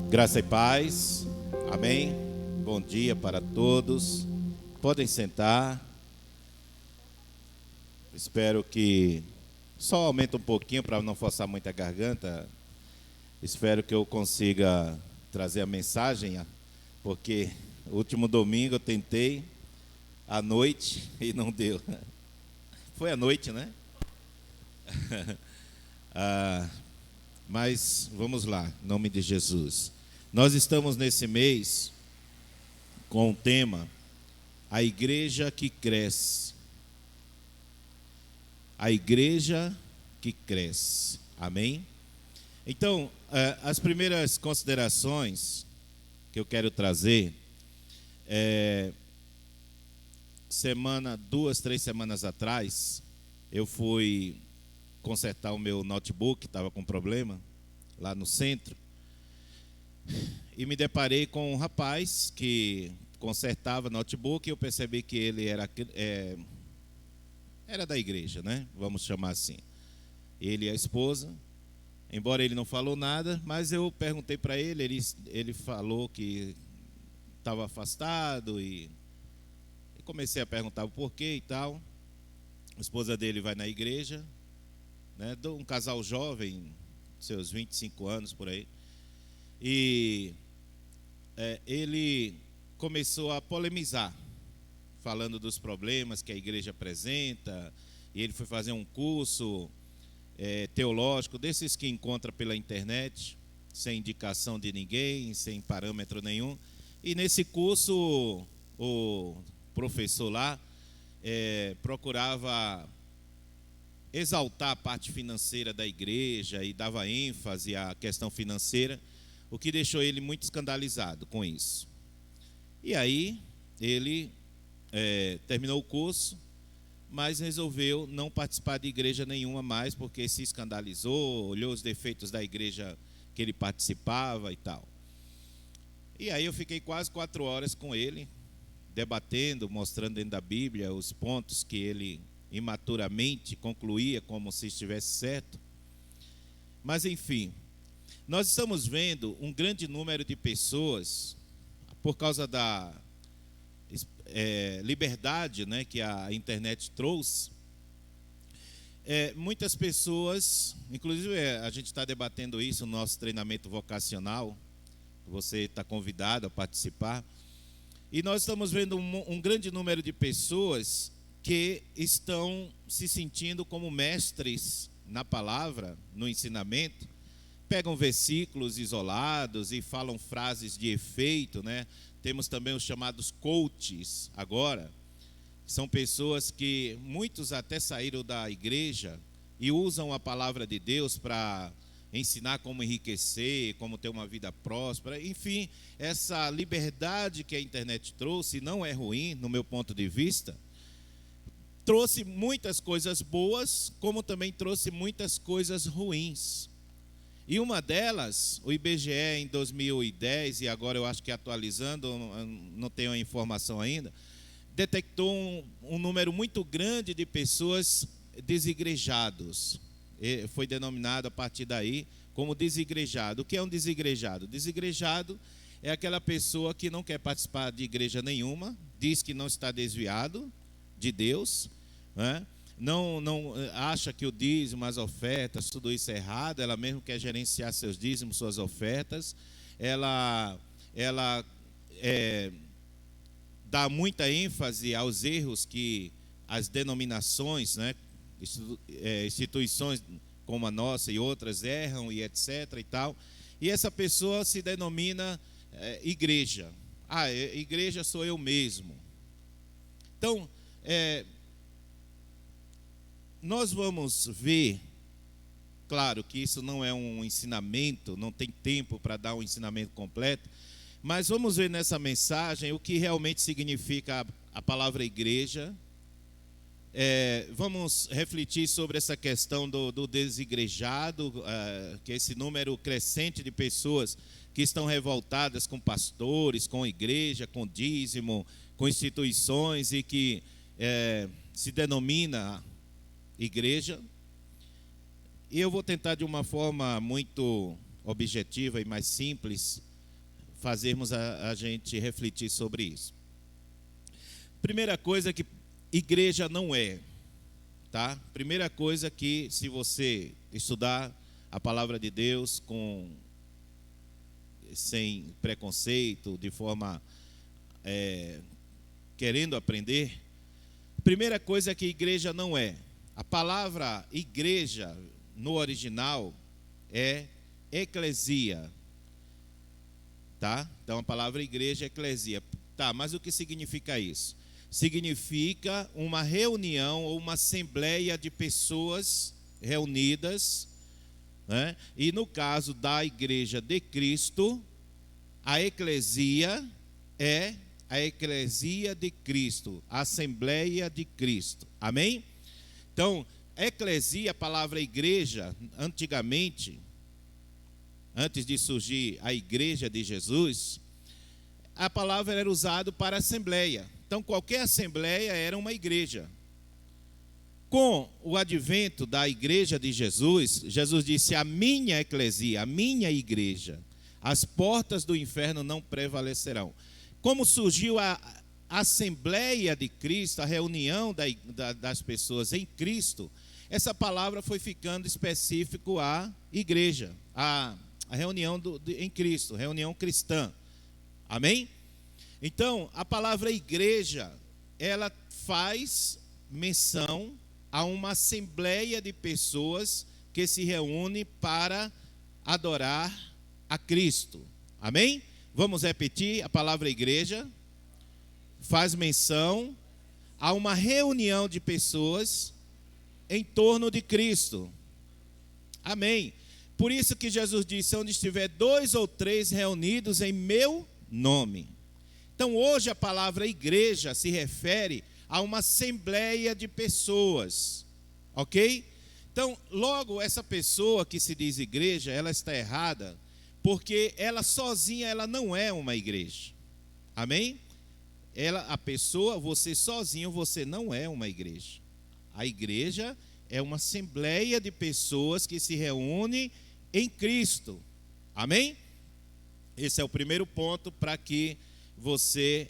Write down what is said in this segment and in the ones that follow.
Graça e paz, amém. Bom dia para todos. Podem sentar. Espero que só aumente um pouquinho para não forçar muito a garganta. Espero que eu consiga trazer a mensagem, porque o último domingo eu tentei à noite e não deu. Foi à noite, né? Mas vamos lá, em nome de Jesus. Nós estamos nesse mês com o tema A Igreja que Cresce. A Igreja que Cresce. Amém? Então, as primeiras considerações que eu quero trazer duas, 3 semanas atrás, eu fui consertar o meu notebook, estava com problema lá no centro, e me deparei com um rapaz que consertava notebook e eu percebi que ele era da igreja, né? Vamos chamar assim. Ele e a esposa, embora ele não falou nada, mas eu perguntei para ele falou que estava afastado e comecei a perguntar o porquê e tal. A esposa dele vai na igreja, né? Um casal jovem, seus 25 anos por aí. E ele começou a polemizar, falando dos problemas que a igreja apresenta. E ele foi fazer um curso teológico, desses que encontra pela internet, sem indicação de ninguém, sem parâmetro nenhum. E nesse curso, o professor lá procurava exaltar a parte financeira da igreja e dava ênfase à questão financeira, o que deixou ele muito escandalizado com isso. E aí ele terminou o curso, mas resolveu não participar de igreja nenhuma mais, porque se escandalizou, olhou os defeitos da igreja que ele participava e tal. E aí eu fiquei quase 4 horas com ele, debatendo, mostrando dentro da Bíblia os pontos que ele imaturamente concluía como se estivesse certo. Mas enfim, nós estamos vendo um grande número de pessoas, por causa da liberdade, né, que a internet trouxe. Muitas pessoas, inclusive a gente está debatendo isso no nosso treinamento vocacional, você está convidado a participar, e nós estamos vendo um grande número de pessoas que estão se sentindo como mestres na palavra, no ensinamento, pegam versículos isolados e falam frases de efeito, né? Temos também os chamados coaches agora, são pessoas que muitos até saíram da igreja e usam a palavra de Deus para ensinar como enriquecer, como ter uma vida próspera. Enfim, essa liberdade que a internet trouxe não é ruim, no meu ponto de vista. Trouxe muitas coisas boas, como também trouxe muitas coisas ruins. E uma delas, o IBGE em 2010, e agora eu acho que atualizando, não tenho a informação ainda, detectou um número muito grande de pessoas desigrejados. Foi denominado a partir daí como desigrejado. O que é um desigrejado? Desigrejado é aquela pessoa que não quer participar de igreja nenhuma, diz que não está desviado de Deus, né? Não acha que o dízimo, as ofertas, tudo isso é errado. Ela mesmo quer gerenciar seus dízimos, suas ofertas. Ela dá muita ênfase aos erros que as denominações, né, instituições como a nossa e outras erram e etc. e tal. E essa pessoa se denomina igreja. Igreja sou eu mesmo. Então, nós vamos ver, claro que isso não é um ensinamento, não tem tempo para dar um ensinamento completo, mas vamos ver nessa mensagem o que realmente significa a palavra igreja. Vamos refletir sobre essa questão do desigrejado, que é esse número crescente de pessoas que estão revoltadas com pastores, com igreja, com dízimo, com instituições e que se denomina igreja. E eu vou tentar de uma forma muito objetiva e mais simples fazermos a gente refletir sobre isso. Primeira coisa que igreja não é, tá? Primeira coisa que, se você estudar a palavra de Deus sem preconceito, de forma querendo aprender, primeira coisa que igreja não é. A palavra igreja no original é eclesia, tá? Então a palavra igreja é eclesia. Tá, mas o que significa isso? Significa uma reunião ou uma assembleia de pessoas reunidas, né? E no caso da igreja de Cristo, a eclesia é a eclesia de Cristo, a assembleia de Cristo. Amém? Então, eclesia, a palavra igreja, antigamente, antes de surgir a igreja de Jesus, a palavra era usada para assembleia. Então, qualquer assembleia era uma igreja. Com o advento da igreja de Jesus, Jesus disse: a minha eclesia, a minha igreja, as portas do inferno não prevalecerão. Como surgiu a assembleia de Cristo, a reunião das pessoas em Cristo, essa palavra foi ficando específico à igreja, a reunião em Cristo, reunião cristã. Amém? Então, a palavra igreja, ela faz menção a uma assembleia de pessoas que se reúne para adorar a Cristo. Amém? Vamos repetir, a palavra igreja faz menção a uma reunião de pessoas em torno de Cristo. Amém? Por isso que Jesus disse: onde estiver 2 ou 3 reunidos em meu nome. Então hoje a palavra igreja se refere a uma assembleia de pessoas, ok? Então logo essa pessoa que se diz igreja, ela está errada, porque ela sozinha, ela não é uma igreja. Amém? A pessoa, você sozinho, você não é uma igreja. A igreja é uma assembleia de pessoas que se reúnem em Cristo. Amém? Esse é o primeiro ponto para que você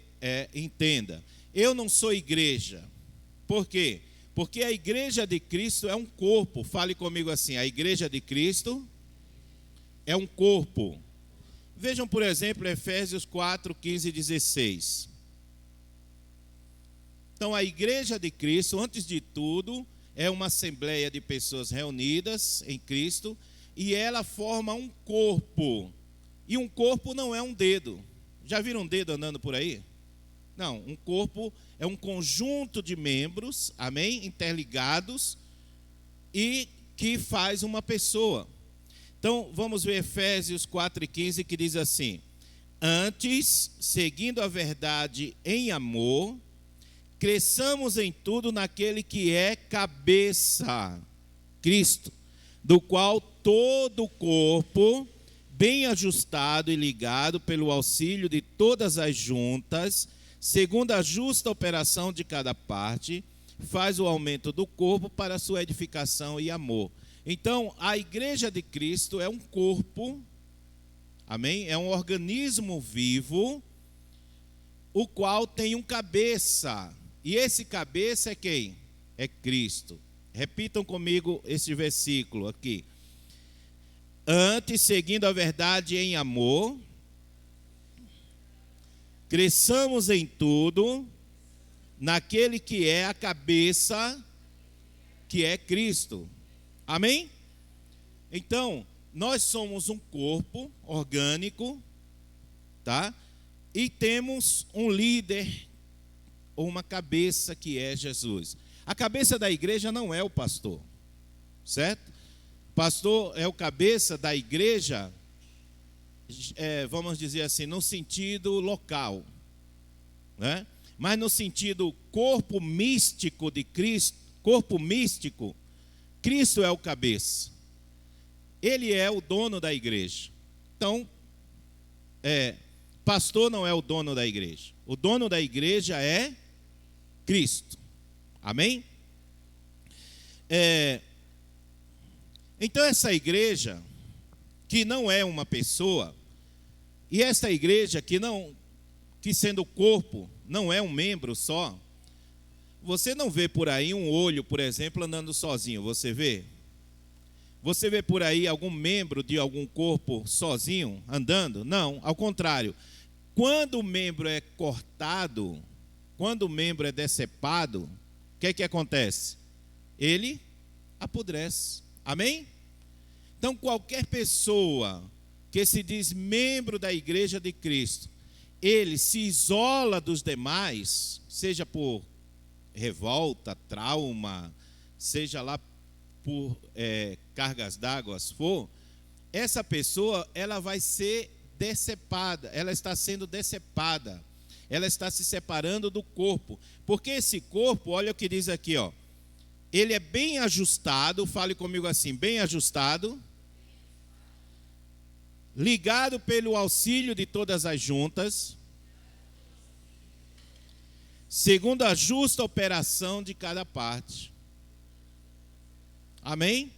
entenda. Eu não sou igreja. Por quê? Porque a igreja de Cristo é um corpo. Fale comigo assim: a igreja de Cristo é um corpo. Vejam, por exemplo, Efésios 4, 15 e 16. Então, a igreja de Cristo, antes de tudo, é uma assembleia de pessoas reunidas em Cristo, e ela forma um corpo. E um corpo não é um dedo. Já viram um dedo andando por aí? Não, um corpo é um conjunto de membros, amém? Interligados, e que faz uma pessoa. Então, vamos ver Efésios 4:15, que diz assim: antes, seguindo a verdade em amor, cresçamos em tudo naquele que é cabeça, Cristo, do qual todo o corpo, bem ajustado e ligado pelo auxílio de todas as juntas, segundo a justa operação de cada parte, faz o aumento do corpo para a sua edificação e amor. Então, a igreja de Cristo é um corpo, amém? É um organismo vivo, o qual tem um cabeça. E esse cabeça é quem? É Cristo. Repitam comigo esse versículo aqui. Antes, seguindo a verdade em amor, cresçamos em tudo naquele que é a cabeça, que é Cristo. Amém? Então, nós somos um corpo orgânico, tá? E temos um líder, ou uma cabeça, que é Jesus. A cabeça da igreja não é o pastor, certo? O pastor é o cabeça da igreja, vamos dizer assim, no sentido local, né? Mas no sentido corpo místico de Cristo, corpo místico, Cristo é o cabeça. Ele é o dono da igreja. Então, pastor não é o dono da igreja. O dono da igreja é Cristo. Amém? Então essa igreja, que não é uma pessoa, E esta igreja que sendo corpo, não é um membro só. Você não vê por aí um olho, por exemplo, andando sozinho, você vê? Você vê por aí algum membro de algum corpo sozinho andando? Não, ao contrário. Quando o membro é cortado, quando o membro é decepado, o que acontece? Ele apodrece. Amém? Então, qualquer pessoa que se diz membro da igreja de Cristo, ele se isola dos demais, seja por revolta, trauma, seja lá por cargas d'água for, essa pessoa ela vai ser decepada, ela está sendo decepada, ela está se separando do corpo, porque esse corpo, olha o que diz aqui, ó, ele é bem ajustado, fale comigo assim, bem ajustado, ligado pelo auxílio de todas as juntas, segundo a justa operação de cada parte. Amém?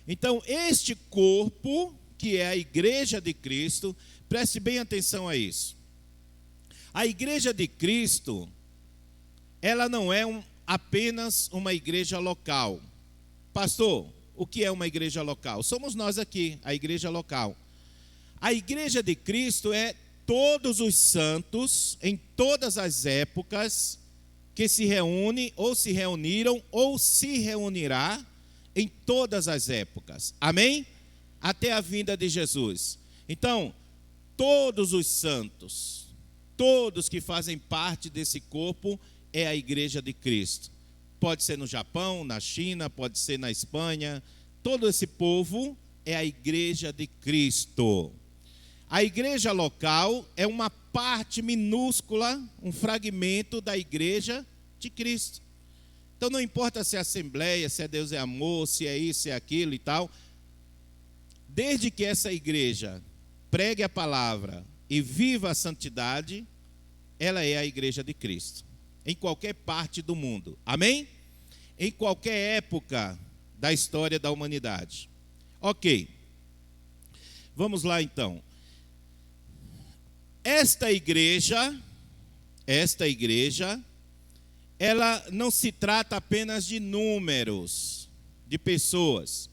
Então, este corpo, que é a igreja de Cristo, preste bem atenção a isso. A igreja de Cristo, ela não é apenas uma igreja local. Pastor, o que é uma igreja local? Somos nós aqui, a igreja local. A igreja de Cristo é todos os santos, em todas as épocas, que se reúnem, ou se reuniram, ou se reunirá, em todas as épocas. Amém? Até a vinda de Jesus. Então, todos os santos, todos que fazem parte desse corpo, é a igreja de Cristo. Pode ser no Japão, na China, pode ser na Espanha. Todo esse povo é a igreja de Cristo. A igreja local é uma parte minúscula, um fragmento da igreja de Cristo. Então não importa se é assembleia, se é Deus é amor, se é isso, se é aquilo e tal. Desde que essa igreja pregue a palavra e viva a santidade, ela é a igreja de Cristo. Em qualquer parte do mundo. Amém? Em qualquer época da história da humanidade. Ok. Vamos lá então. Esta igreja, ela não se trata apenas de números, de pessoas.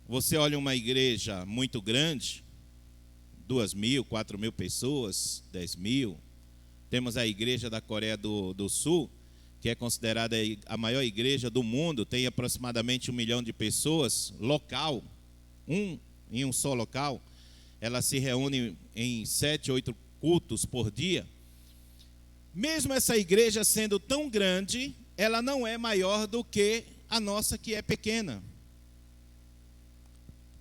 Você olha uma igreja muito grande, 2.000, 4.000 pessoas, 10.000. Temos a igreja da Coreia do Sul, que é considerada a maior igreja do mundo, tem aproximadamente 1 milhão de pessoas, local, em um só local. Ela se reúne em 7, 8 cultos por dia. Mesmo essa igreja sendo tão grande, ela não é maior do que a nossa, que é pequena.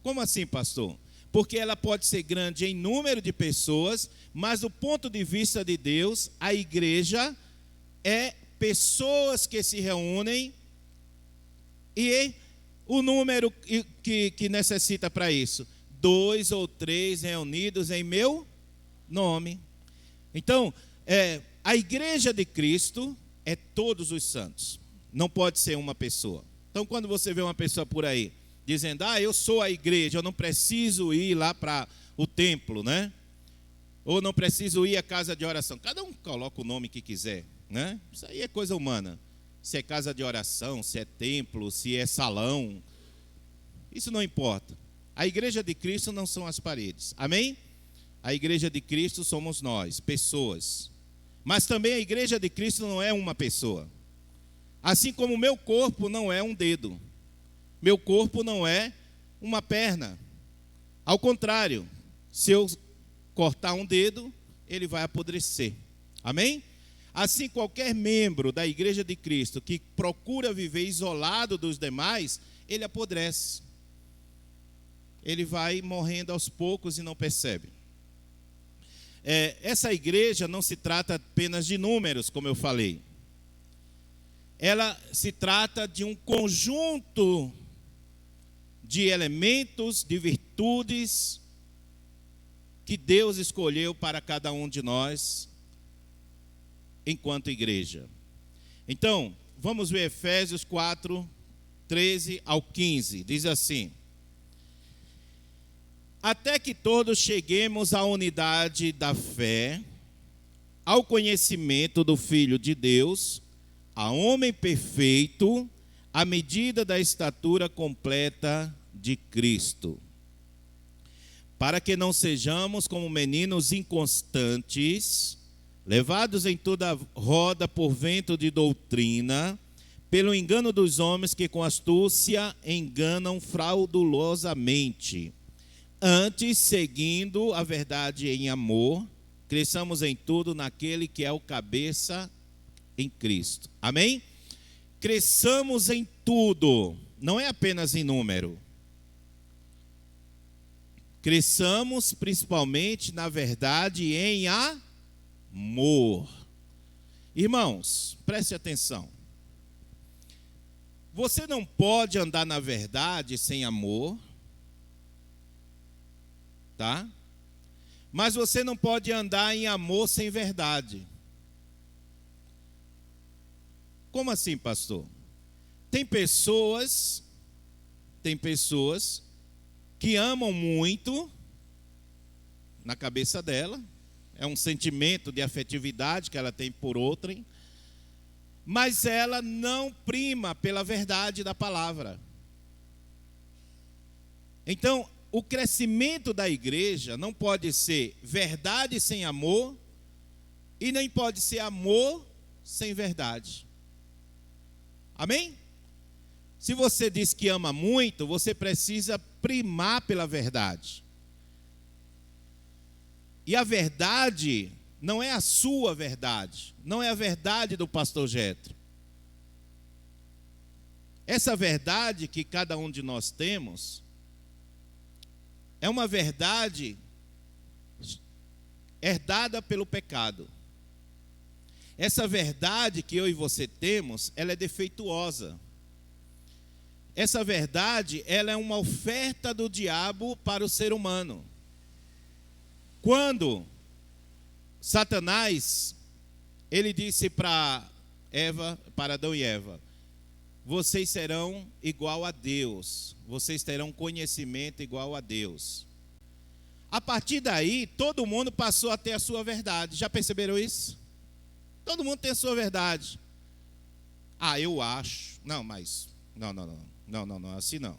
Como assim, pastor? Porque ela pode ser grande em número de pessoas, mas do ponto de vista de Deus, a igreja é pessoas que se reúnem e o número que necessita para isso. 2 ou 3 reunidos em meu nome. Então, a igreja de Cristo é todos os santos. Não pode ser uma pessoa. Então, quando você vê uma pessoa por aí dizendo, eu sou a igreja, eu não preciso ir lá para o templo, né? Ou não preciso ir à casa de oração. Cada um coloca o nome que quiser, né? Isso aí é coisa humana. Se é casa de oração, se é templo, se é salão, isso não importa. A igreja de Cristo não são as paredes. Amém? A igreja de Cristo somos nós, pessoas. Mas também a igreja de Cristo não é uma pessoa. Assim como o meu corpo não é um dedo. Meu corpo não é uma perna. Ao contrário, se eu cortar um dedo, ele vai apodrecer. Amém? Assim, qualquer membro da igreja de Cristo que procura viver isolado dos demais, ele apodrece. Ele vai morrendo aos poucos e não percebe. Essa igreja não se trata apenas de números, como eu falei. Ela se trata de um conjunto de elementos, de virtudes que Deus escolheu para cada um de nós enquanto igreja. Então, vamos ver Efésios 4, 13 ao 15. Diz assim: até que todos cheguemos à unidade da fé, ao conhecimento do Filho de Deus, a homem perfeito, à medida da estatura completa de Cristo. Para que não sejamos como meninos inconstantes, levados em toda roda por vento de doutrina, pelo engano dos homens que com astúcia enganam fraudulosamente. Antes, seguindo a verdade em amor, cresçamos em tudo naquele que é o cabeça, em Cristo. Amém? Cresçamos em tudo, não é apenas em número. Cresçamos principalmente na verdade e em amor. Irmãos, preste atenção. Você não pode andar na verdade sem amor, tá? Mas você não pode andar em amor sem verdade. Como assim, pastor? Tem pessoas que amam muito na cabeça dela, é um sentimento de afetividade que ela tem por outrem, mas ela não prima pela verdade da palavra. Então, o crescimento da igreja não pode ser verdade sem amor e nem pode ser amor sem verdade. Amém? Se você diz que ama muito, você precisa primar pela verdade. E a verdade não é a sua verdade, não é a verdade do pastor Jetro. Essa verdade que cada um de nós temos é uma verdade herdada pelo pecado. Essa verdade que eu e você temos, ela é defeituosa. Essa verdade, ela é uma oferta do diabo para o ser humano. Quando Satanás, ele disse para Adão e Eva, vocês serão igual a Deus, vocês terão conhecimento igual a Deus. A partir daí, todo mundo passou a ter a sua verdade. Já perceberam isso? Todo mundo tem a sua verdade. Ah, eu acho. Não, mas não, assim não.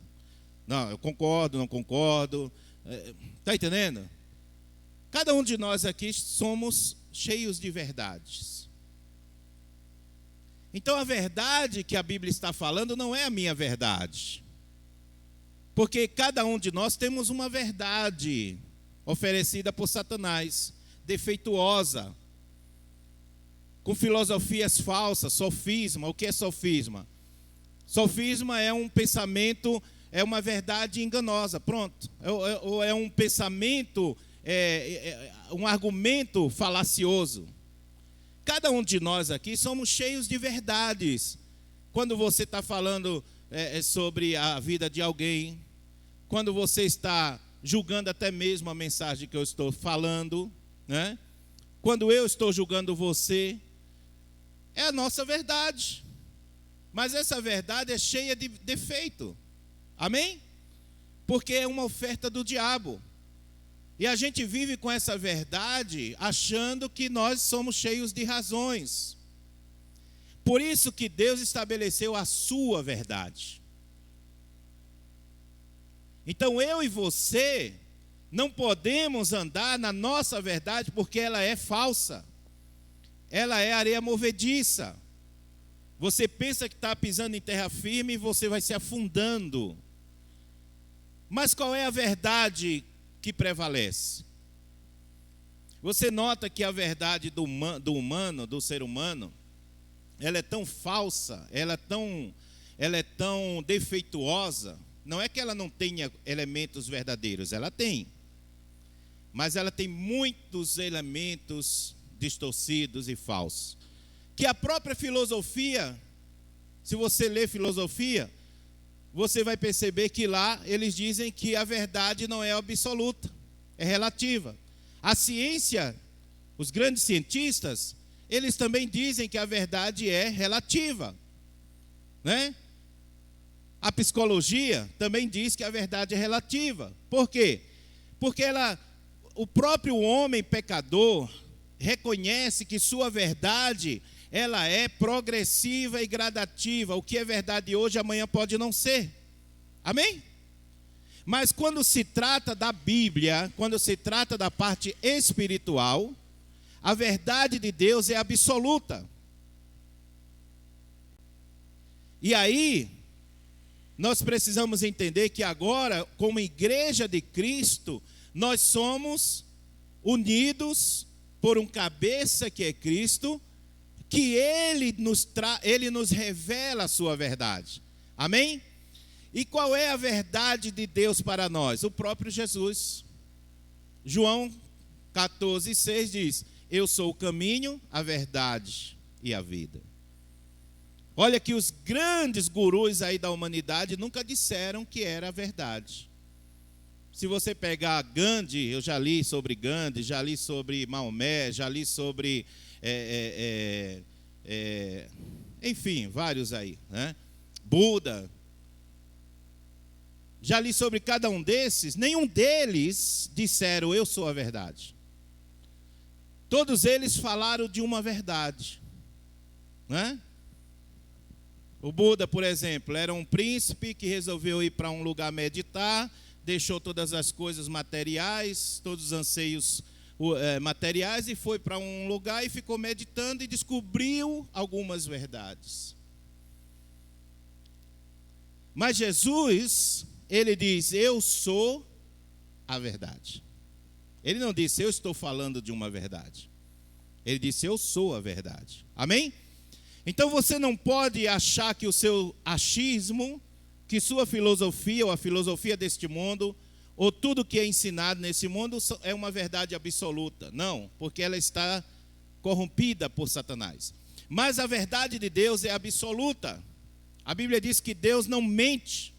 Não, eu concordo, não concordo. Está entendendo? Cada um de nós aqui somos cheios de verdades. Então a verdade que a Bíblia está falando não é a minha verdade. Porque cada um de nós temos uma verdade oferecida por Satanás, defeituosa, com filosofias falsas, sofisma. O que é sofisma? Sofisma é um pensamento, é uma verdade enganosa, pronto. Ou é um pensamento, um argumento falacioso. Cada um de nós aqui somos cheios de verdades. Quando você está falando sobre a vida de alguém, quando você está julgando até mesmo a mensagem que eu estou falando, né? Quando eu estou julgando você, é a nossa verdade. Mas essa verdade é cheia de defeito. Amém? Porque é uma oferta do diabo. E a gente vive com essa verdade achando que nós somos cheios de razões. Por isso que Deus estabeleceu a sua verdade. Então eu e você não podemos andar na nossa verdade porque ela é falsa. Ela é areia movediça. Você pensa que está pisando em terra firme e você vai se afundando. Mas qual é a verdade que prevalece? Você nota que a verdade do humano, do ser humano, ela é tão falsa, ela é tão defeituosa. Não é que ela não tenha elementos verdadeiros, ela tem. Mas ela tem muitos elementos distorcidos e falsos. Que a própria filosofia, se você ler filosofia, você vai perceber que lá eles dizem que a verdade não é absoluta, é relativa. A ciência, os grandes cientistas, eles também dizem que a verdade é relativa, né? A psicologia também diz que a verdade é relativa. Por quê? Porque o próprio homem pecador reconhece que sua verdade, ela é progressiva e gradativa. O que é verdade hoje, amanhã pode não ser. Amém? Mas quando se trata da Bíblia, quando se trata da parte espiritual, a verdade de Deus é absoluta. E aí, nós precisamos entender que agora, como igreja de Cristo, nós somos unidos por um cabeça que é Cristo, que Ele nos revela a sua verdade. Amém? E qual é a verdade de Deus para nós? O próprio Jesus. João 14,6 diz: eu sou o caminho, a verdade e a vida. Olha que os grandes gurus aí da humanidade nunca disseram que era a verdade. Se você pegar Gandhi, eu já li sobre Gandhi, já li sobre Maomé, já li sobre, enfim, vários aí, né? Buda. Já li sobre cada um desses, nenhum deles disseram eu sou a verdade. Todos eles falaram de uma verdade, né? O Buda, por exemplo, era um príncipe que resolveu ir para um lugar meditar, deixou todas as coisas materiais, todos os anseios materiais, e foi para um lugar e ficou meditando e descobriu algumas verdades. Mas Jesus, ele diz: eu sou a verdade. Ele não disse: eu estou falando de uma verdade. Ele disse: eu sou a verdade. Amém? Então você não pode achar que o seu achismo, que sua filosofia ou a filosofia deste mundo, ou tudo que é ensinado nesse mundo é uma verdade absoluta. Não, porque ela está corrompida por Satanás. Mas a verdade de Deus é absoluta. A Bíblia diz que Deus não mente.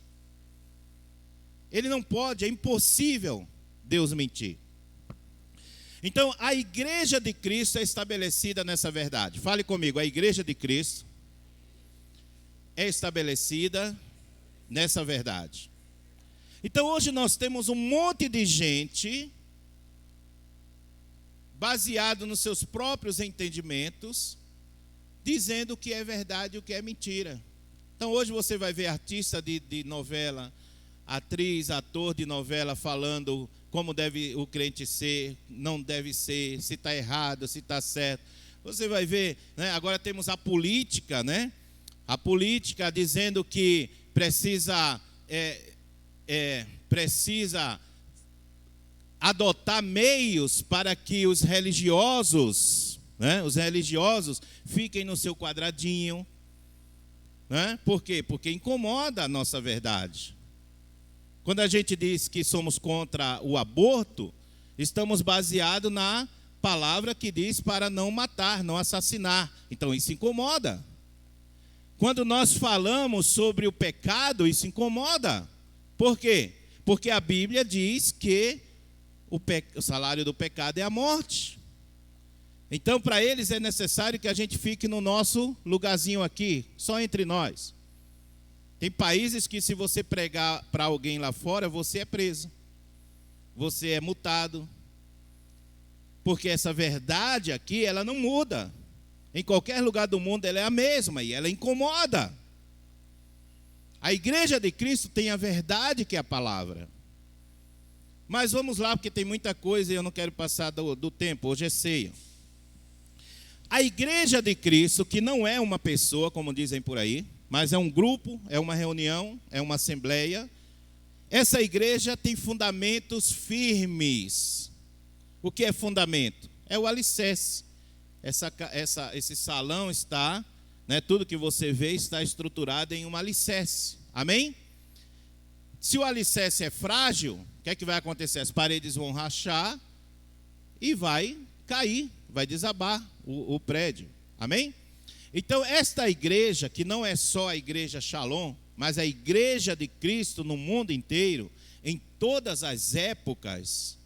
Ele não pode, é impossível Deus mentir. Então, a igreja de Cristo é estabelecida nessa verdade. Fale comigo, a igreja de Cristo é estabelecida nessa verdade. Então, hoje nós temos um monte de gente baseado nos seus próprios entendimentos, dizendo o que é verdade e o que é mentira. Então, hoje você vai ver artista de novela, atriz, ator de novela falando como deve o crente ser, não deve ser, se está errado, se está certo. Você vai ver, né? Agora temos a política, né? A política dizendo que precisa adotar meios para que os religiosos, né? Os religiosos fiquem no seu quadradinho, né? Por quê? Porque incomoda a nossa verdade. Quando a gente diz que somos contra o aborto, estamos baseados na palavra que diz para não matar, não assassinar. Então isso incomoda. Quando nós falamos sobre o pecado, isso incomoda. Por quê? Porque a Bíblia diz que o salário do pecado é a morte. Então, para eles é necessário que a gente fique no nosso lugarzinho aqui, só entre nós. Tem países que, se você pregar para alguém lá fora, você é preso, você é multado, porque essa verdade aqui, ela não muda. Em qualquer lugar do mundo ela é a mesma e ela incomoda. A igreja de Cristo tem a verdade, que é a palavra. Mas vamos lá, porque tem muita coisa e eu não quero passar do tempo. Hoje é ceia. A igreja de Cristo, que não é uma pessoa, como dizem por aí, mas é um grupo, é uma reunião, é uma assembleia. Essa igreja tem fundamentos firmes. O que é fundamento? É o alicerce. Esse salão está, né, tudo que você vê está estruturado em um alicerce. Amém? Se o alicerce é frágil, o que é que vai acontecer? As paredes vão rachar e vai cair, vai desabar o prédio. Amém? Então, esta igreja, que não é só a igreja Shalom, mas a igreja de Cristo no mundo inteiro, em todas as épocas,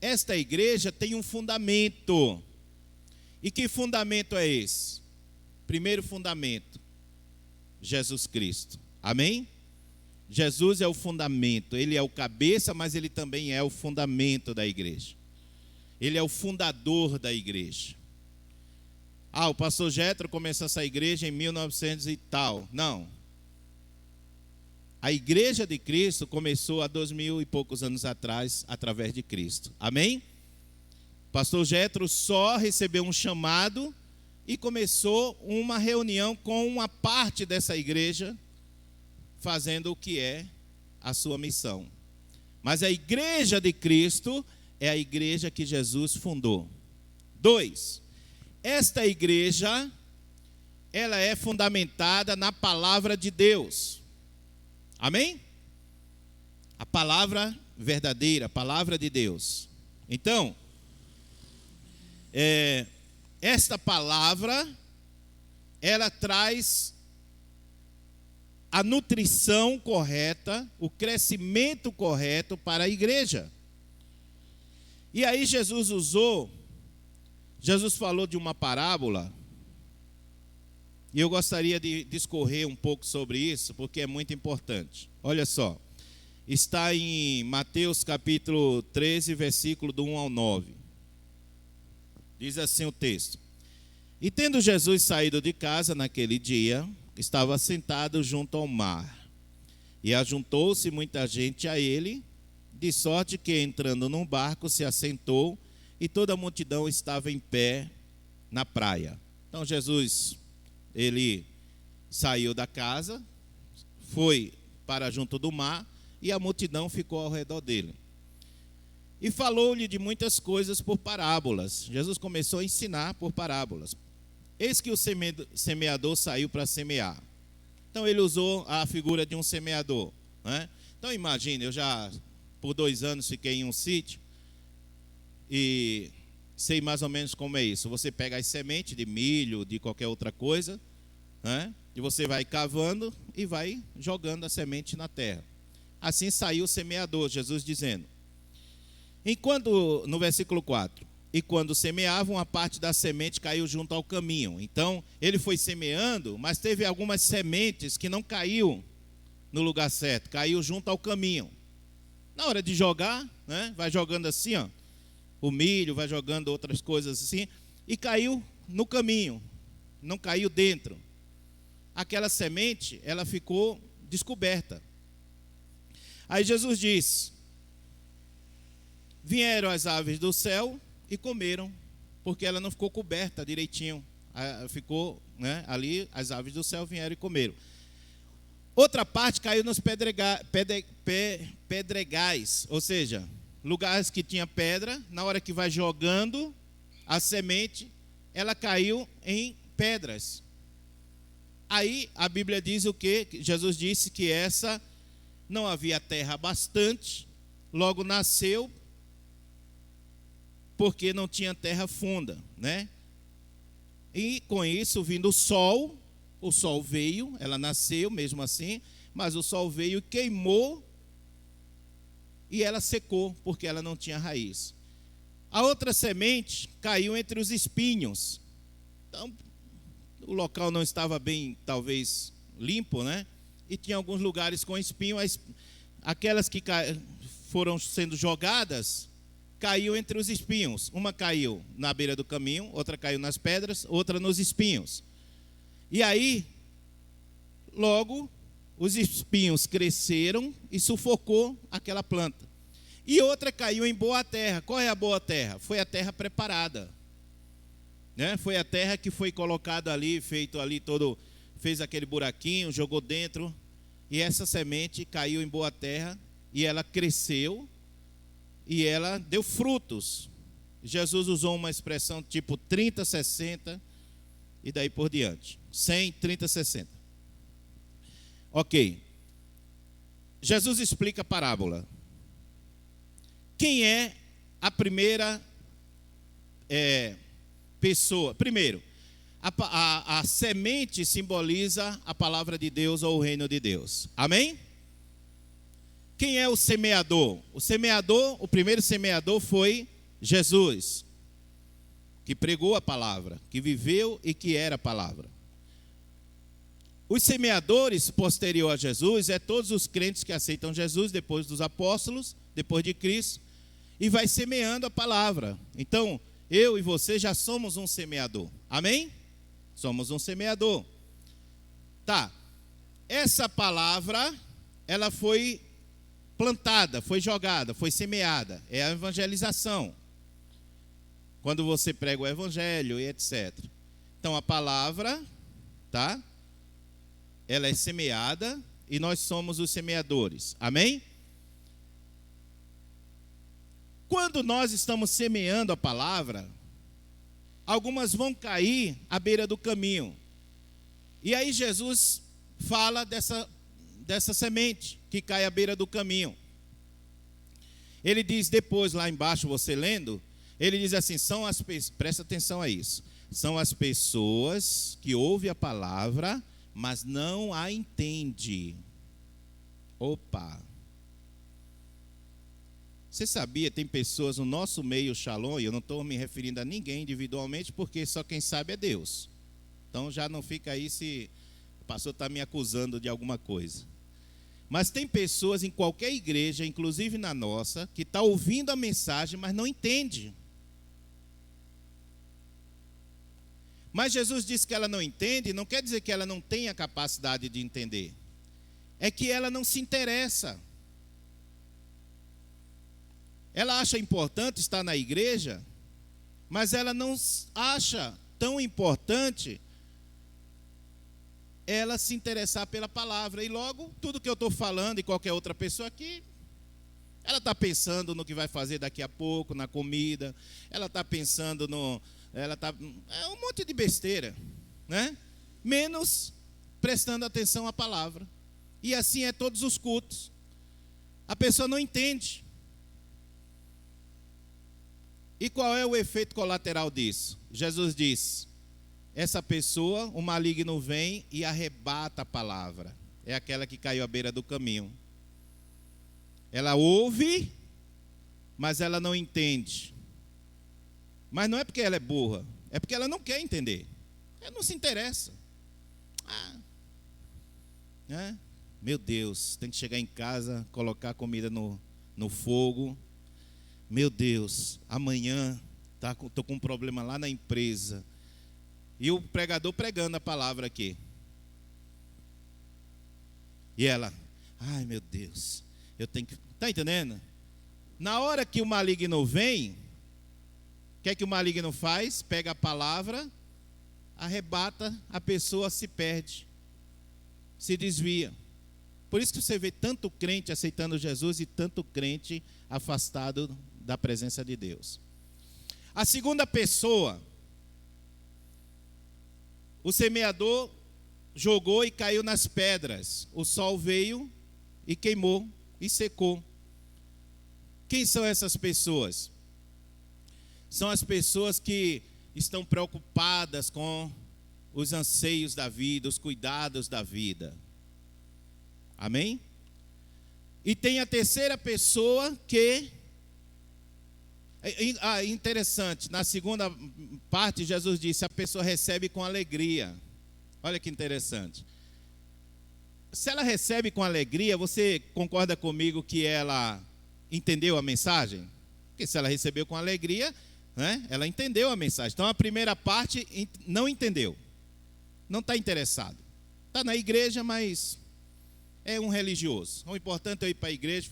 esta igreja tem um fundamento. E que fundamento é esse? Primeiro fundamento, Jesus Cristo. Amém? Jesus é o fundamento, ele é o cabeça, mas ele também é o fundamento da igreja. Ele é o fundador da igreja. O pastor Jetro começou essa igreja em 1900 e tal. Não. A igreja de Cristo começou há 2000 e poucos anos atrás, através de Cristo. Amém? Pastor Jetro só recebeu um chamado e começou uma reunião com uma parte dessa igreja, fazendo o que é a sua missão. Mas a igreja de Cristo é a igreja que Jesus fundou. 2. Esta igreja, ela é fundamentada na palavra de Deus. Amém? A palavra verdadeira, a palavra de Deus. Então, esta palavra, ela traz a nutrição correta, o crescimento correto para a igreja. E aí Jesus falou de uma parábola, e eu gostaria de discorrer um pouco sobre isso, porque é muito importante. Olha só, está em Mateus capítulo 13, versículo do 1 ao 9. Diz assim o texto: E tendo Jesus saído de casa naquele dia, estava sentado junto ao mar, e ajuntou-se muita gente a ele, de sorte que, entrando num barco, se assentou, e toda a multidão estava em pé na praia. Então Jesus, ele saiu da casa, foi para junto do mar, e a multidão ficou ao redor dele. E falou-lhe de muitas coisas por parábolas. Jesus começou a ensinar por parábolas. Eis que o semeador saiu para semear. Então ele usou a figura de um semeador, né? Então imagine, eu já por 2 anos fiquei em um sítio e sei mais ou menos como é isso. Você pega as sementes de milho, de qualquer outra coisa, né? E você vai cavando e vai jogando a semente na terra. Assim saiu o semeador, Jesus dizendo. No versículo 4, e quando semeavam, a parte da semente caiu junto ao caminho. Então, ele foi semeando, mas teve algumas sementes que não caiu no lugar certo, caiu junto ao caminho. Na hora de jogar, né, vai jogando assim, ó, o milho, vai jogando outras coisas assim, e caiu no caminho, não caiu dentro. Aquela semente, ela ficou descoberta. Aí Jesus diz: vieram as aves do céu e comeram, porque ela não ficou coberta direitinho. Ficou, né, ali, as aves do céu vieram e comeram. Outra parte caiu nos pedregais, ou seja, lugares que tinha pedra. Na hora que vai jogando a semente, ela caiu em pedras. Aí a Bíblia diz o quê? Jesus disse que essa não havia terra bastante, logo nasceu, porque não tinha terra funda, né? E com isso, vindo o sol veio, ela nasceu mesmo assim, mas o sol veio e queimou, e ela secou, porque ela não tinha raiz. A outra semente caiu entre os espinhos. Então, o local não estava bem, talvez, limpo, né? E tinha alguns lugares com espinho. Aquelas que foram sendo jogadas, caiu entre os espinhos. Uma caiu na beira do caminho, outra caiu nas pedras, outra nos espinhos. E aí, logo, os espinhos cresceram e sufocou aquela planta. E outra caiu em boa terra. Qual é a boa terra? Foi a terra preparada, né? Foi a terra que foi colocada ali, feito ali todo, fez aquele buraquinho, jogou dentro. E essa semente caiu em boa terra e ela cresceu. E ela deu frutos. Jesus usou uma expressão tipo 30, 60 e daí por diante. 100, 30, 60. Ok. Jesus explica a parábola. Quem é a primeira pessoa? Primeiro, a semente simboliza a palavra de Deus ou o reino de Deus. Amém? Quem é o semeador? O primeiro semeador foi Jesus, que pregou a palavra, que viveu e que era a palavra. Os semeadores posterior a Jesus é todos os crentes que aceitam Jesus depois dos apóstolos, depois de Cristo, e vai semeando a palavra. Então, eu e você já somos um semeador. Amém? Somos um semeador. Tá. Essa palavra, ela foi plantada, foi jogada, foi semeada. É a evangelização. Quando você prega o evangelho e etc. Então, a palavra, tá? Ela é semeada e nós somos os semeadores. Amém? Quando nós estamos semeando a palavra, algumas vão cair à beira do caminho. E aí Jesus fala dessa semente que cai à beira do caminho. Ele diz depois, lá embaixo, você lendo, ele diz assim, presta atenção a isso, são as pessoas que ouvem a palavra, mas não a entendem. Opa! Você sabia, tem pessoas no nosso meio, Shalom, e eu não estou me referindo a ninguém individualmente, porque só quem sabe é Deus. Então já não fica aí se o pastor está me acusando de alguma coisa. Mas tem pessoas em qualquer igreja, inclusive na nossa, que está ouvindo a mensagem, mas não entende. Mas Jesus disse que ela não entende, não quer dizer que ela não tenha capacidade de entender. É que ela não se interessa. Ela acha importante estar na igreja, mas ela não acha tão importante ela se interessar pela palavra. E logo, tudo que eu estou falando e qualquer outra pessoa aqui, ela está pensando no que vai fazer daqui a pouco, na comida, ela está pensando é um monte de besteira, né? Menos prestando atenção à palavra. E assim é todos os cultos. A pessoa não entende. E qual é o efeito colateral disso? Jesus diz, essa pessoa, o maligno vem e arrebata a palavra. É aquela que caiu à beira do caminho. Ela ouve, mas ela não entende. Mas não é porque ela é burra, é porque ela não quer entender. Ela não se interessa. Meu Deus, tem que chegar em casa, colocar a comida no fogo. Meu Deus, amanhã estou com um problema lá na empresa. E o pregador pregando a palavra aqui. E ela, ai meu Deus, eu tenho que... Está entendendo? Na hora que o maligno vem, o que é que o maligno faz? Pega a palavra, arrebata, a pessoa se perde, se desvia. Por isso que você vê tanto crente aceitando Jesus e tanto crente afastado da presença de Deus. A segunda pessoa, o semeador jogou e caiu nas pedras. O sol veio e queimou e secou. Quem são essas pessoas? São as pessoas que estão preocupadas com os anseios da vida, os cuidados da vida. Amém? E tem a terceira pessoa que... interessante, na segunda parte Jesus disse, a pessoa recebe com alegria. Olha que interessante. Se ela recebe com alegria, você concorda comigo que ela entendeu a mensagem? Porque se ela recebeu com alegria, né, ela entendeu a mensagem. Então a primeira parte não entendeu, não está interessado. Está na igreja, mas é um religioso. O importante é ir para a igreja,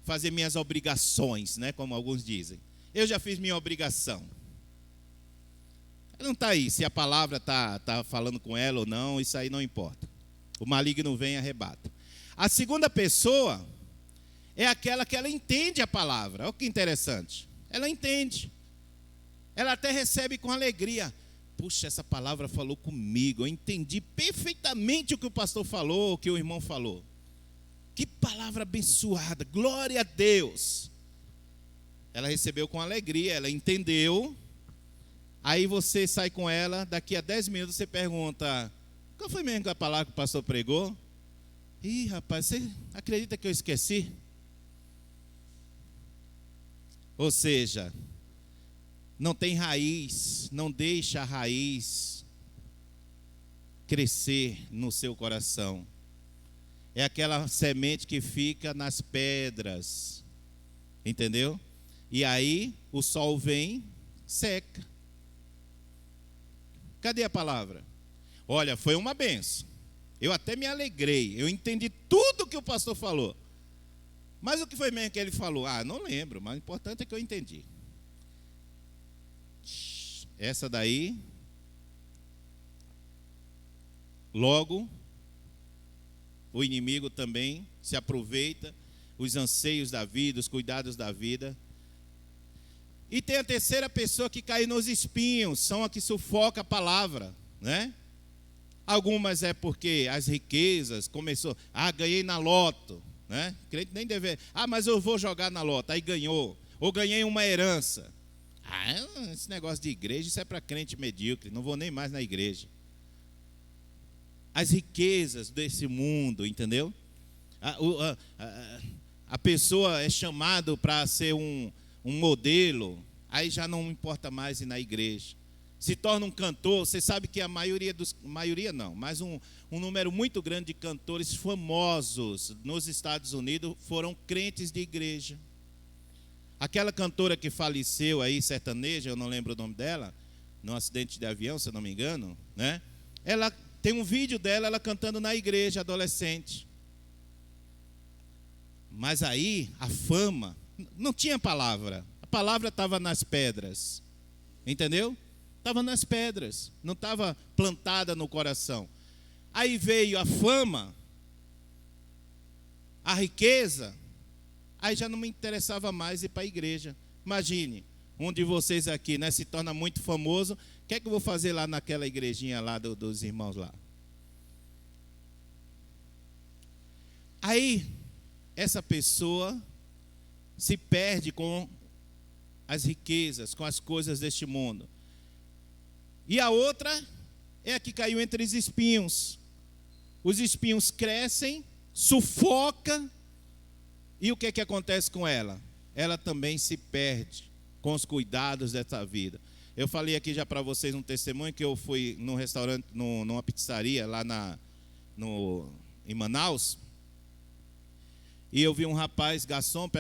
fazer minhas obrigações, né, como alguns dizem. Eu já fiz minha obrigação. Ela não está aí, se a palavra está falando com ela ou não, isso aí não importa. O maligno vem e arrebata. A segunda pessoa é aquela que ela entende a palavra. Olha que interessante. Ela entende. Ela até recebe com alegria. Puxa, essa palavra falou comigo. Eu entendi perfeitamente o que o pastor falou, o que o irmão falou. Que palavra abençoada. Glória a Deus. Ela recebeu com alegria, ela entendeu. Aí você sai com ela, daqui a 10 minutos você pergunta, qual foi mesmo a palavra que o pastor pregou? Ih, rapaz, você acredita que eu esqueci? Ou seja, não tem raiz, não deixa a raiz crescer no seu coração. É aquela semente que fica nas pedras, entendeu? E aí o sol vem, seca. Cadê a palavra? Olha, foi uma benção. Eu até me alegrei, eu entendi tudo que o pastor falou. Mas o que foi mesmo que ele falou? Não lembro, mas o importante é que eu entendi. Essa daí, logo, o inimigo também se aproveita, os anseios da vida, os cuidados da vida. E tem a terceira pessoa que cai nos espinhos, são a que sufoca a palavra, né? Algumas é porque as riquezas começou, ganhei na loto, né? Crente nem deve, mas eu vou jogar na loto, aí ganhou, ou ganhei uma herança. Esse negócio de igreja, isso é para crente medíocre, não vou nem mais na igreja. As riquezas desse mundo, entendeu? A pessoa é chamado para ser um modelo, aí já não importa mais ir na igreja. Se torna um cantor, você sabe que mas um número muito grande de cantores famosos nos Estados Unidos foram crentes de igreja. Aquela cantora que faleceu aí, sertaneja, eu não lembro o nome dela, num acidente de avião, se eu não me engano, né? Ela tem um vídeo dela, ela cantando na igreja, adolescente. Mas aí, a fama, não tinha palavra. A palavra estava nas pedras, entendeu? Estava nas pedras, não estava plantada no coração. Aí veio a fama, a riqueza, aí já não me interessava mais ir para a igreja. Imagine, um de vocês aqui, né, se torna muito famoso, o que é que eu vou fazer lá naquela igrejinha lá dos irmãos lá? Aí, essa pessoa se perde com as riquezas, com as coisas deste mundo. E a outra é a que caiu entre os espinhos. Os espinhos crescem, sufoca, e o que é que acontece com ela? Ela também se perde com os cuidados dessa vida. Eu falei aqui já para vocês um testemunho que eu fui num restaurante, numa pizzaria lá em Manaus, e eu vi um rapaz, garçom,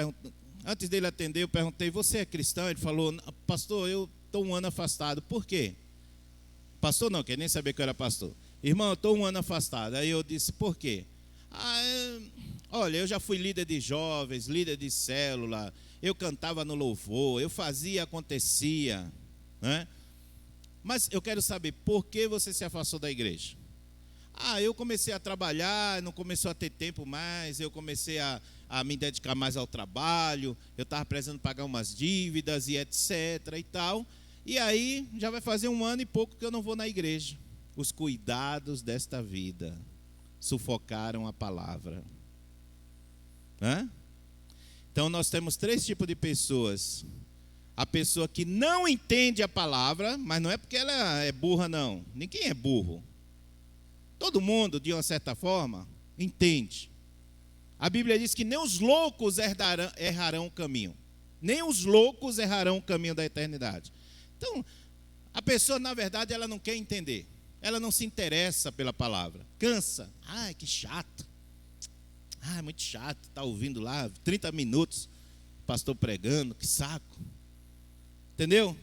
antes dele atender, eu perguntei, você é cristão? Ele falou, pastor, eu estou um ano afastado. Por quê? Pastor não, quer nem saber que eu era pastor. Irmão, eu estou um ano afastado. Aí eu disse, por quê? Olha, eu já fui líder de jovens, líder de célula, eu cantava no louvor, eu fazia, acontecia, né? Mas eu quero saber, por que você se afastou da igreja? Eu comecei a trabalhar, não começou a ter tempo mais, eu comecei a me dedicar mais ao trabalho, eu estava precisando pagar umas dívidas e etc e tal. E aí, já vai fazer um ano e pouco que eu não vou na igreja. Os cuidados desta vida sufocaram a palavra. Então, nós temos 3 tipos de pessoas. A pessoa que não entende a palavra, mas não é porque ela é burra, não. Ninguém é burro. Todo mundo, de uma certa forma, entende. A Bíblia diz que nem os loucos errarão o caminho. Nem os loucos errarão o caminho da eternidade. Então, a pessoa, na verdade, ela não quer entender. Ela não se interessa pela palavra. Cansa. Que chato. É muito chato estar ouvindo lá 30 minutos, pastor pregando, que saco. Entendeu?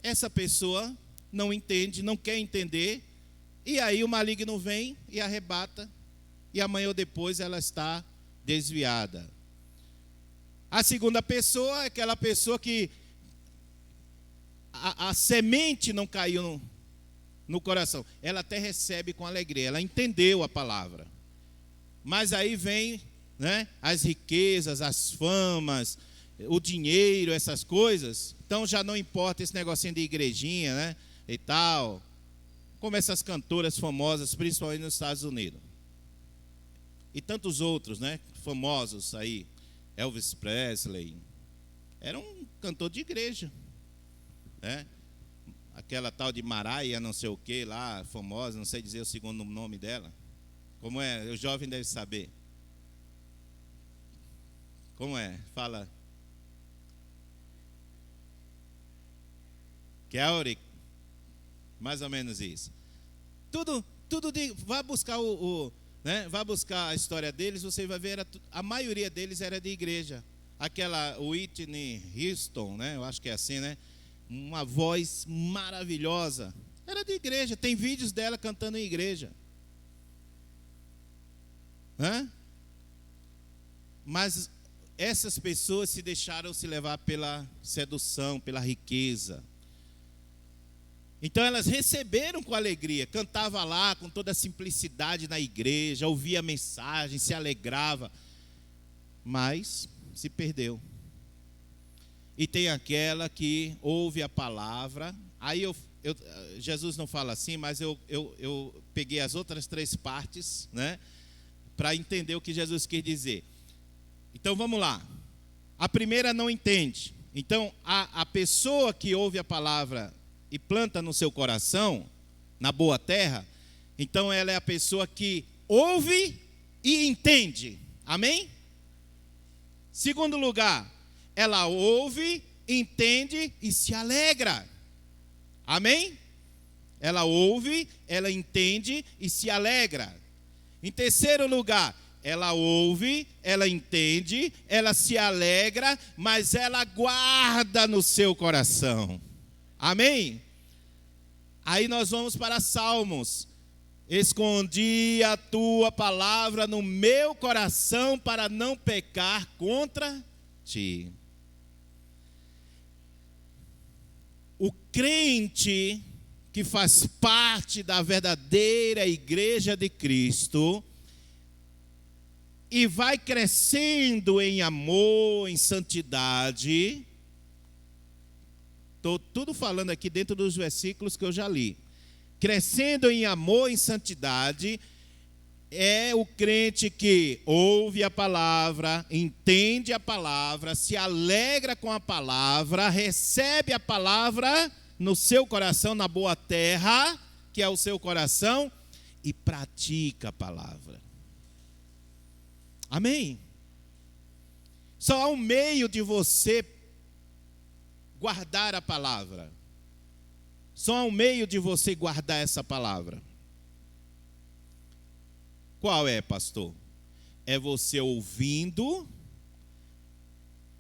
Essa pessoa não entende, não quer entender, e aí o maligno vem e arrebata, e amanhã ou depois ela está desviada. A segunda pessoa é aquela pessoa que a semente não caiu no coração. Ela até recebe com alegria, ela entendeu a palavra. Mas aí vem, né, as riquezas, as famas, o dinheiro, essas coisas. Então já não importa esse negocinho de igrejinha, né, e tal. Como essas cantoras famosas, principalmente nos Estados Unidos. E tantos outros, né, famosos aí. Elvis Presley. Era um cantor de igreja. Aquela tal de Mariah, não sei o que lá, famosa, não sei dizer o segundo nome dela. Como é? O jovem deve saber. Como é? Fala. Kelly. Mais ou menos isso. Vá buscar né? Vá buscar a história deles, você vai ver, a maioria deles era de igreja. Aquela Whitney Houston, né? Eu acho que é assim, né? Uma voz maravilhosa. Era de igreja, tem vídeos dela cantando em igreja. Mas essas pessoas se deixaram se levar pela sedução, pela riqueza. Então elas receberam com alegria, cantava lá com toda a simplicidade na igreja, ouvia a mensagem, se alegrava, mas se perdeu. E tem aquela que ouve a palavra, aí Jesus não fala assim, mas eu peguei as outras 3 partes, né, para entender o que Jesus quer dizer. Então vamos lá. A primeira não entende. Então a pessoa que ouve a palavra e planta no seu coração, na boa terra, então ela é a pessoa que ouve e entende. Amém? Segundo lugar, ela ouve, entende e se alegra. Amém? Ela ouve, ela entende e se alegra. Em terceiro lugar, ela ouve, ela entende, ela se alegra, mas ela guarda no seu coração. Amém? Aí nós vamos para Salmos. Escondi a tua palavra no meu coração para não pecar contra ti. O crente que faz parte da verdadeira igreja de Cristo e vai crescendo em amor, em santidade. Estou tudo falando aqui dentro dos versículos que eu já li. Crescendo em amor, em santidade, é o crente que ouve a palavra, entende a palavra, se alegra com a palavra, recebe a palavra no seu coração, na boa terra, que é o seu coração, e pratica a palavra. Amém? Só há um meio de você guardar a palavra. Só há um meio de você guardar essa palavra. Qual é, pastor? É você ouvindo,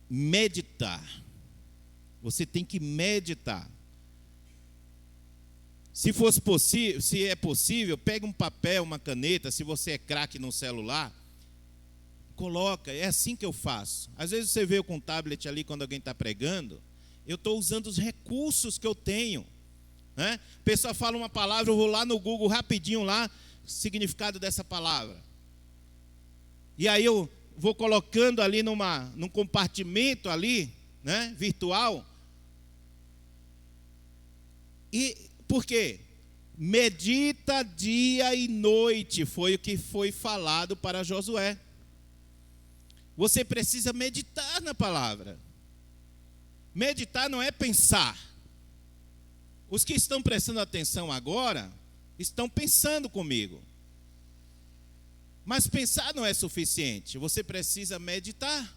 meditar. Você tem que meditar. Se é possível, pega um papel, uma caneta, se você é craque no celular, coloca, é assim que eu faço. Às vezes você vê com um tablet ali quando alguém está pregando, eu estou usando os recursos que eu tenho. Né? A pessoa fala uma palavra, eu vou lá no Google rapidinho lá, significado dessa palavra. E aí eu vou colocando ali num compartimento ali, né, virtual. E por quê? Medita dia e noite, foi o que foi falado para Josué. Você precisa meditar na palavra. Meditar não é pensar. Os que estão prestando atenção agora, estão pensando comigo. Mas pensar não é suficiente, você precisa meditar.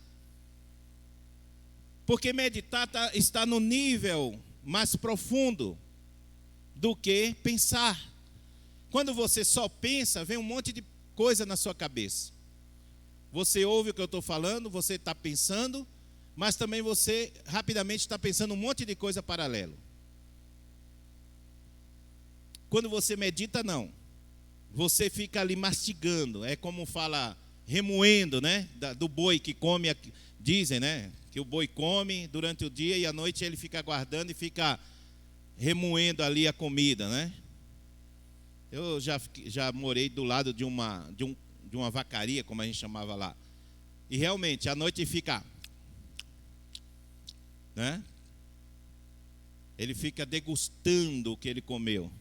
Porque meditar está no nível mais profundo do que pensar. Quando você só pensa, vem um monte de coisa na sua cabeça. Você ouve o que eu estou falando, você está pensando, mas também você rapidamente está pensando um monte de coisa paralelo. Quando você medita, não. Você fica ali mastigando, é como fala, remoendo, né? Do boi que come, dizem, né? Que o boi come durante o dia e à noite ele fica guardando e fica remoendo ali a comida, né? Eu já morei do lado de uma vacaria, como a gente chamava lá. E realmente, à noite fica, né? Ele fica degustando o que ele comeu.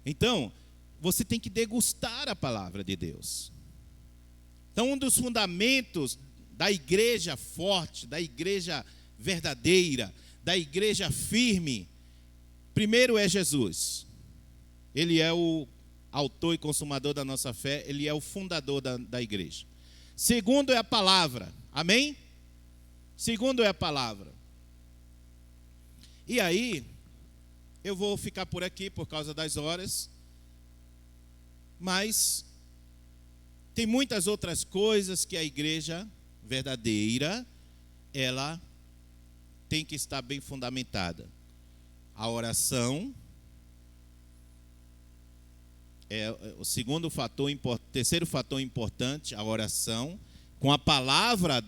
Então, você tem que degustar a palavra de Deus. Então, um dos fundamentos da igreja forte, da igreja verdadeira, da igreja firme, primeiro é Jesus. Ele é o autor e consumador da nossa fé, ele é o fundador da igreja. Segundo é a palavra, amém? Segundo é a palavra. E aí, eu vou ficar por aqui por causa das horas, mas tem muitas outras coisas que a igreja verdadeira, ela tem que estar bem fundamentada. A oração é o segundo fator, terceiro fator importante, a oração. Com a palavra,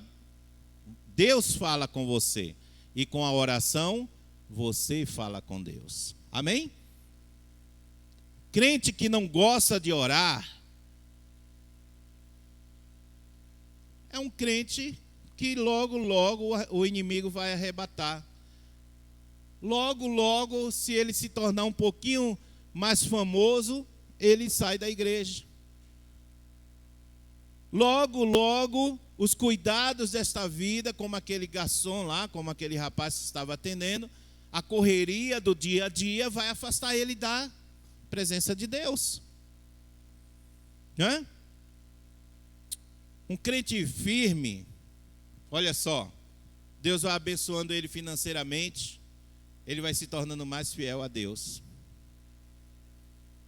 Deus fala com você. E com a oração, você fala com Deus. Amém? Crente que não gosta de orar é um crente que logo, logo o inimigo vai arrebatar. Logo, logo, se ele se tornar um pouquinho mais famoso, ele sai da igreja. Logo, logo, os cuidados desta vida, como aquele garçom lá, como aquele rapaz que estava atendendo, a correria do dia a dia vai afastar ele da presença de Deus. Né? Um crente firme, olha só, Deus vai abençoando ele financeiramente, ele vai se tornando mais fiel a Deus.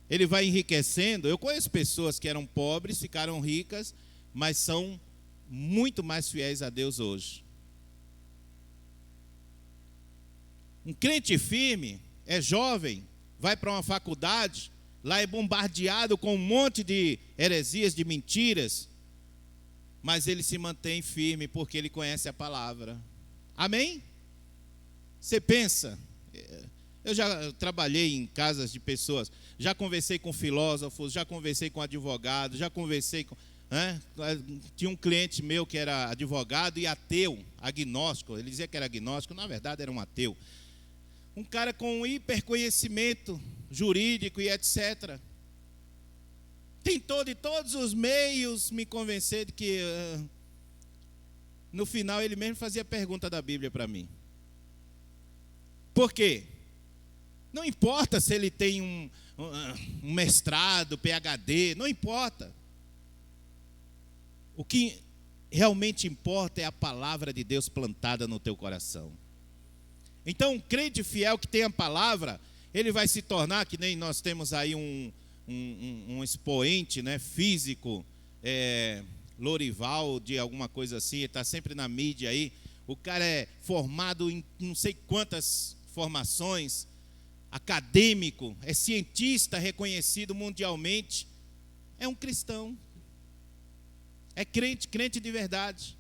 Ele vai enriquecendo. Eu conheço pessoas que eram pobres, ficaram ricas, mas são muito mais fiéis a Deus hoje. Um crente firme, é jovem, vai para uma faculdade, lá é bombardeado com um monte de heresias, de mentiras, mas ele se mantém firme porque ele conhece a palavra. Amém? Você pensa, eu já trabalhei em casas de pessoas, já conversei com filósofos, já conversei com advogados, já conversei com... Tinha um cliente meu que era advogado e ateu, agnóstico, ele dizia que era agnóstico, na verdade era um ateu. Um cara com um hiperconhecimento jurídico e etc. Tentou de todos os meios me convencer de que, no final, ele mesmo fazia pergunta da Bíblia para mim. Por quê? Não importa se ele tem um mestrado, PhD, não importa. O que realmente importa é a palavra de Deus plantada no teu coração. Então, um crente fiel que tem a palavra, ele vai se tornar, que nem nós temos aí um expoente, né, físico, Lorival, de alguma coisa assim, ele está sempre na mídia aí. O cara é formado em não sei quantas formações, acadêmico, é cientista reconhecido mundialmente, é um cristão, é crente de verdade.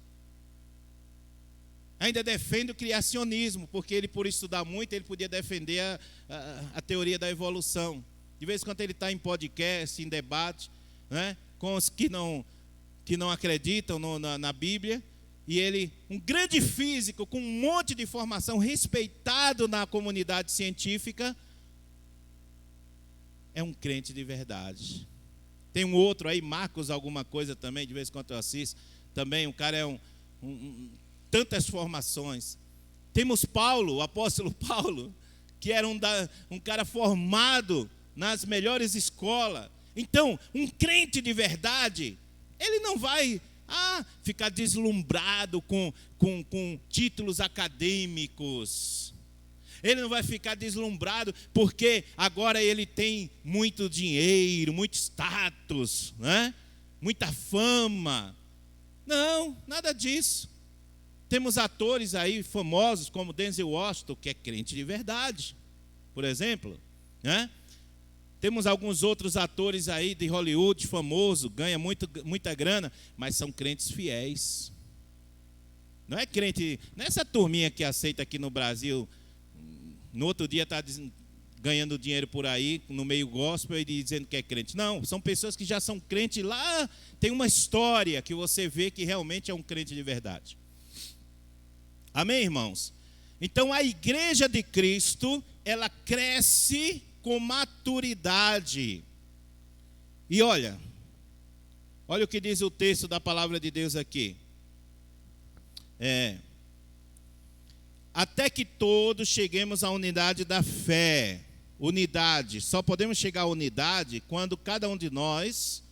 Ainda defende o criacionismo, porque ele, por estudar muito, ele podia defender a teoria da evolução. De vez em quando ele está em podcast, em debate, né, com os que não acreditam na Bíblia. E ele, um grande físico, com um monte de formação, respeitado na comunidade científica, é um crente de verdade. Tem um outro aí, Marcos alguma coisa também, de vez em quando eu assisto. Também, o cara é tantas formações. Temos Paulo, o apóstolo Paulo, que era um cara formado nas melhores escolas. Então, um crente de verdade, ele não vai ficar deslumbrado com títulos acadêmicos. Ele não vai ficar deslumbrado porque agora ele tem muito dinheiro, muito status, né? Muita fama. Não, nada disso. Temos atores aí famosos como Denzel Washington, que é crente de verdade, por exemplo, né? Temos alguns outros atores aí de Hollywood famosos, ganham muita grana, mas são crentes fiéis. Não é crente, não é essa turminha que aceita aqui no Brasil, no outro dia está ganhando dinheiro por aí, no meio gospel, e dizendo que é crente. Não, são pessoas que já são crentes lá, tem uma história que você vê que realmente é um crente de verdade. Amém, irmãos? Então a igreja de Cristo, ela cresce com maturidade. E olha o que diz o texto da palavra de Deus aqui. Até que todos cheguemos à unidade da fé. Unidade, só podemos chegar à unidade quando cada um de nós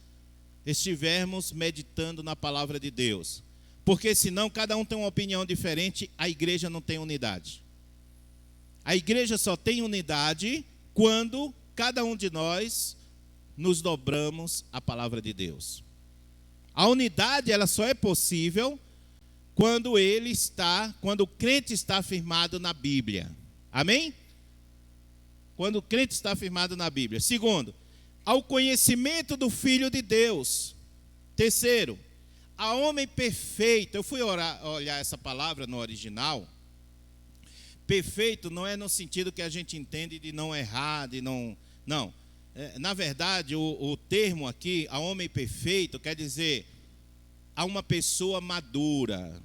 estivermos meditando na palavra de Deus. Porque senão cada um tem uma opinião diferente, a igreja não tem unidade. A igreja só tem unidade quando cada um de nós nos dobramos à palavra de Deus. A unidade, ela só é possível quando o crente está firmado na Bíblia. Amém? Quando o crente está firmado na Bíblia. Segundo, ao conhecimento do Filho de Deus. Terceiro, a homem perfeito. Eu fui olhar essa palavra no original. Perfeito não é no sentido que a gente entende de não errar, de não... Não. Na verdade, o termo aqui, a homem perfeito, quer dizer a uma pessoa madura,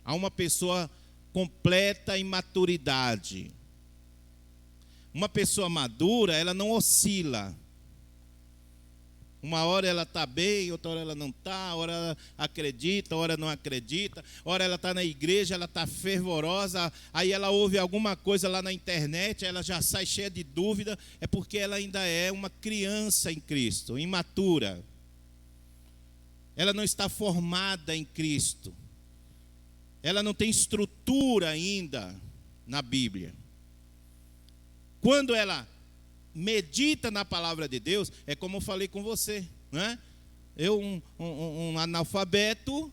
a uma pessoa completa em maturidade. Uma pessoa madura, ela não oscila. Uma hora ela está bem, outra hora ela não está, hora ela acredita, hora não acredita, hora ela está na igreja, ela está fervorosa, aí ela ouve alguma coisa lá na internet, ela já sai cheia de dúvida, é porque ela ainda é uma criança em Cristo, imatura. Ela não está formada em Cristo. Ela não tem estrutura ainda na Bíblia. Quando ela medita na palavra de Deus, é como eu falei com você, né? Eu, um analfabeto,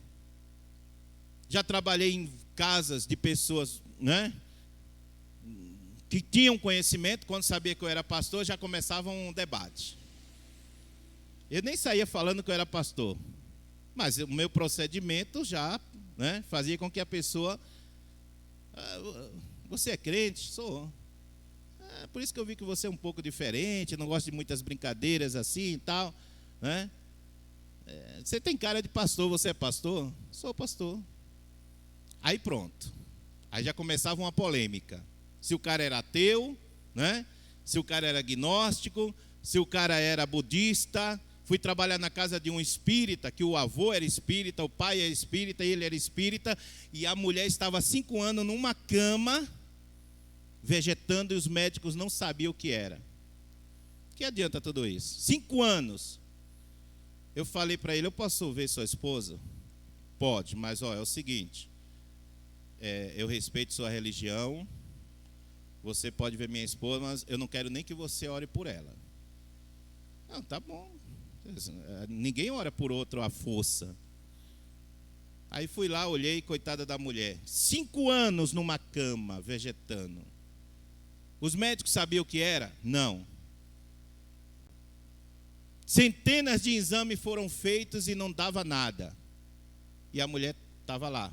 já trabalhei em casas de pessoas, né, que tinham conhecimento. Quando sabia que eu era pastor, já começava um debate. Eu nem saía falando que eu era pastor, mas o meu procedimento já, né, fazia com que a pessoa... Você é crente? Sou. Por isso que eu vi que você é um pouco diferente, não gosta de muitas brincadeiras assim e tal, né? Você tem cara de pastor, você é pastor? Sou pastor. Aí pronto. Aí já começava uma polêmica. Se o cara era ateu, né? Se o cara era agnóstico, se o cara era budista. Fui trabalhar na casa de um espírita, que o avô era espírita, o pai era espírita, ele era espírita, e a mulher estava 5 anos numa cama, vegetando, e os médicos não sabiam o que era. Que adianta tudo isso? 5 anos. Eu falei para ele: eu posso ver sua esposa? Pode, mas é o seguinte, eu respeito sua religião, você pode ver minha esposa, mas eu não quero nem que você ore por ela. Não, tá bom. Ninguém ora por outro à força. Aí fui lá, olhei, coitada da mulher, 5 anos numa cama, vegetando. Os médicos sabiam o que era? Não. Centenas de exames foram feitos e não dava nada. E a mulher estava lá,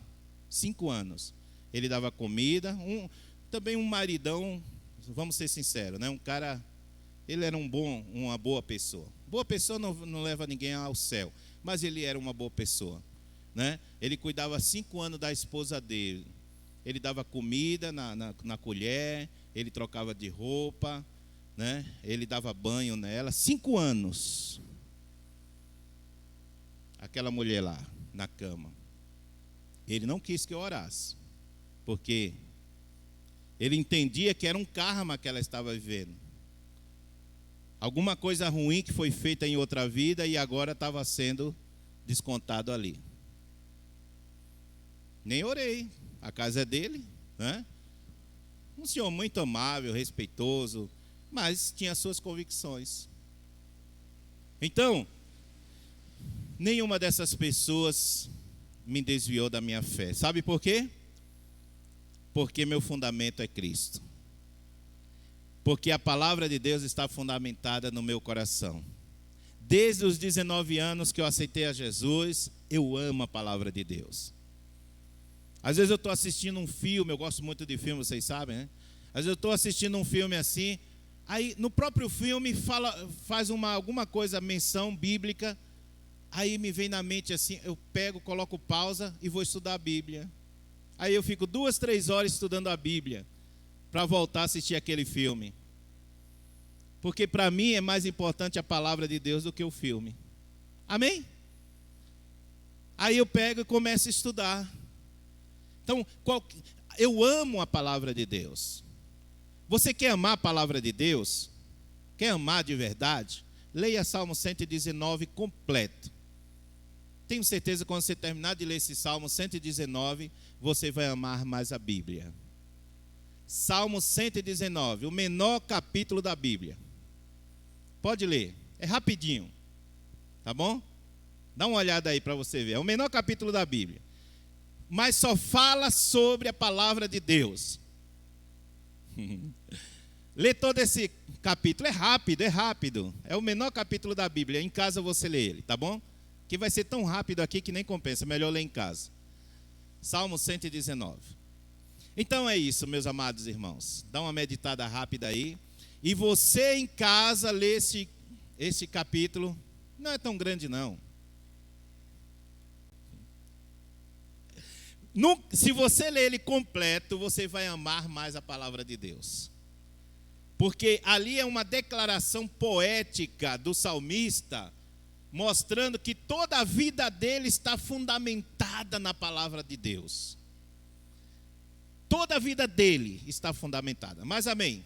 5 anos. Ele dava comida, também um maridão, vamos ser sinceros, né? Um cara, ele era uma boa pessoa. Boa pessoa não leva ninguém ao céu, mas ele era uma boa pessoa, né? Ele cuidava 5 anos da esposa dele. Ele dava comida na colher, ele trocava de roupa, né? Ele dava banho nela. 5 anos. Aquela mulher lá, na cama. Ele não quis que eu orasse, porque ele entendia que era um karma que ela estava vivendo. Alguma coisa ruim que foi feita em outra vida e agora estava sendo descontado ali. Nem orei. A casa é dele, né? Um senhor muito amável, respeitoso, mas tinha suas convicções. Então, nenhuma dessas pessoas me desviou da minha fé. Sabe por quê? Porque meu fundamento é Cristo. Porque a palavra de Deus está fundamentada no meu coração. Desde os 19 anos que eu aceitei a Jesus, eu amo a palavra de Deus. Às vezes eu estou assistindo um filme, eu gosto muito de filme, vocês sabem, né? Às vezes eu estou assistindo um filme assim, aí no próprio filme faz alguma coisa, menção bíblica, aí me vem na mente assim, eu pego, coloco pausa e vou estudar a Bíblia. Aí eu fico 2, 3 horas estudando a Bíblia, para voltar a assistir aquele filme. Porque para mim é mais importante a palavra de Deus do que o filme. Amém? Aí eu pego e começo a estudar. Então, eu amo a palavra de Deus. Você quer amar a palavra de Deus? Quer amar de verdade? Leia Salmo 119 completo. Tenho certeza que quando você terminar de ler esse Salmo 119, você vai amar mais a Bíblia. Salmo 119, o menor capítulo da Bíblia. Pode ler. É rapidinho. Tá bom? Dá uma olhada aí para você ver. É o menor capítulo da Bíblia. Mas só fala sobre a palavra de Deus. Lê todo esse capítulo. É rápido, é rápido. É o menor capítulo da Bíblia. Em casa você lê ele, tá bom? Que vai ser tão rápido aqui que nem compensa. Melhor ler em casa. Salmo 119. Então é isso, meus amados irmãos. Dá uma meditada rápida aí. E você em casa lê esse capítulo. Não é tão grande não. Se você ler ele completo, você vai amar mais a palavra de Deus. Porque ali é uma declaração poética do salmista, mostrando que toda a vida dele está fundamentada na palavra de Deus. Toda a vida dele está fundamentada. Mas amém.